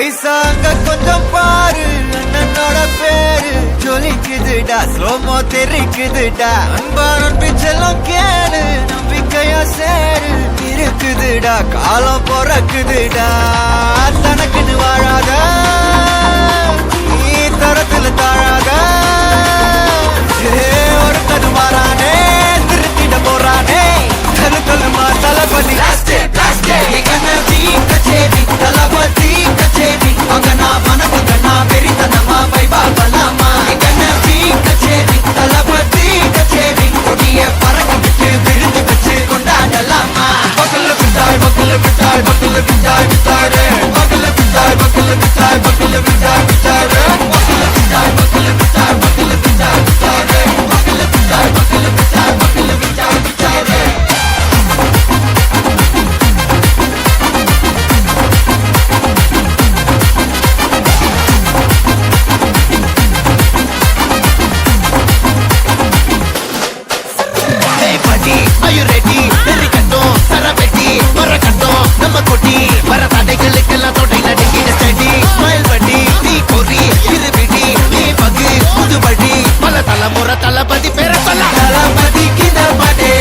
ஐசாங்க கொஞ்சம் பாரு அண்ணனோட பேரு ஜொலிக்குதுடா ஸ்லோமோ தெரிக்குதுடா அன்பாரன் பிச்செல்லாம் கேளு நம்பிக்கையா சேரு இருக்குதுடா காலம் பிறக்குதுடா தனக்குன்னு வாழாத நீ தரத்துல தாழாத ஒருத்தது மாறானே திருத்திட போறானே தனு தலுமா தளபதி தளபதி கச்சேரி அங்கனா மனப்பங்கனா வெறித்தனமா வைபா பலாமா கண்ணி கச்சேரி தளபதி கச்சேரி கொடிய பறக்க விட்டு விழுந்து வச்சு கொண்டாடலாமா பக்கல்ல விட்டாய் பக்கல்ல விட்டாய் பக்கல்ல விட்டாய் விட்டாரே பக்கல்ல விட்டாய் பக்கல்ல விட்டாய் பக்கல்ல விட்டாய் விட்டாரே பக்கல்ல விட்டாய் பக்கல்ல விட்டாய் பக்கல்ல விட்டாய் விட்டாரே பக்கல்ல விட்டாய் பக்கல்ல விட்டாய் பக்கல்ல விட்டாய் விட்டாரே Are you ready? Very கட்டும் சரபெட்டி வர கட்டும் நம்ம கொட்டி வர தடைகளுக்கெல்லாம் தொடை நடுங்கிட ஸ்டடி ஸ்மைல் படி நீ கொரி இது விடி நீ பகு புதுபடி பல தலைமுறை தளபதி பேர சொல்ல தளபதி கிந்த பாட்டே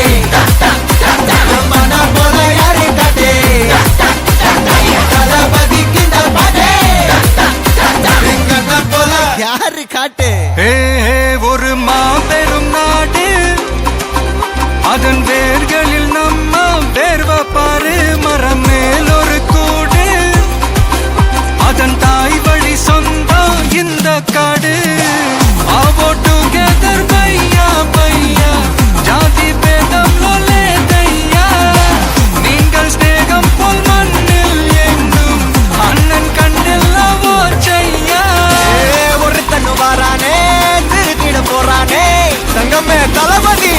மனா போல யாரே காட்டே தளபதி கிந்த பாட்டே எங்கண்ணா போல யாரு காட்டே ஒரு மாபெரும் நாடு அதன் வேர்களில் நம்ம வேர்வ பாரு மரம் மேல் ஒரு கூடு அதன் தாய் வழி சொந்தம் இந்த காடு ஆவோ டுகெதர் பையா பையா ஜாதி பேதம் லோலே தையா நீங்கள் ஸ்நேகம் போல் மண்ணில் எங்கும் அண்ணன் கண்ணில் அவோ செய்யா ஒருத்தனு வாரானே திருத்திட போறானே தங்கமே தளபதி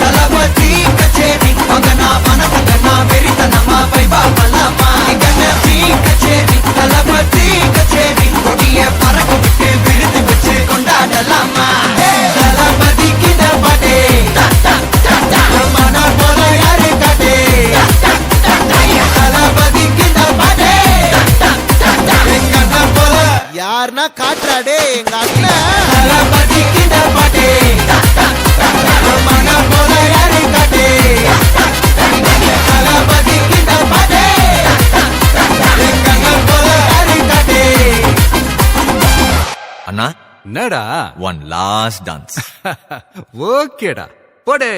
தளபதி கச்சேரி மகனா மனசங்கனா வெறித்தனமா வைபா பலாமா கண்ணி கச்சேரி தளபதி கச்சேரி கொடிய பறக்க விட்டு விழுந்து வச்சு கொண்டாடலாமா தளபதி கிட்ட பாட்டே மனா போல யாரு காட்டே தளபதி கிட்ட பாட்டே எங்க அண்ணன் போல யாருன்னா காட்டுறாடே எங்க அண்ணன் தளபதி கிட்ட பாட்டே மனா போல யாரு காட்டே தளபதி கிட்ட பாட்டே எங்க அண்ணன் போல யாரு காட்டே அண்ணா என்னடா ஒன் லாஸ்ட் டான்ஸ் ஓகேடா போடே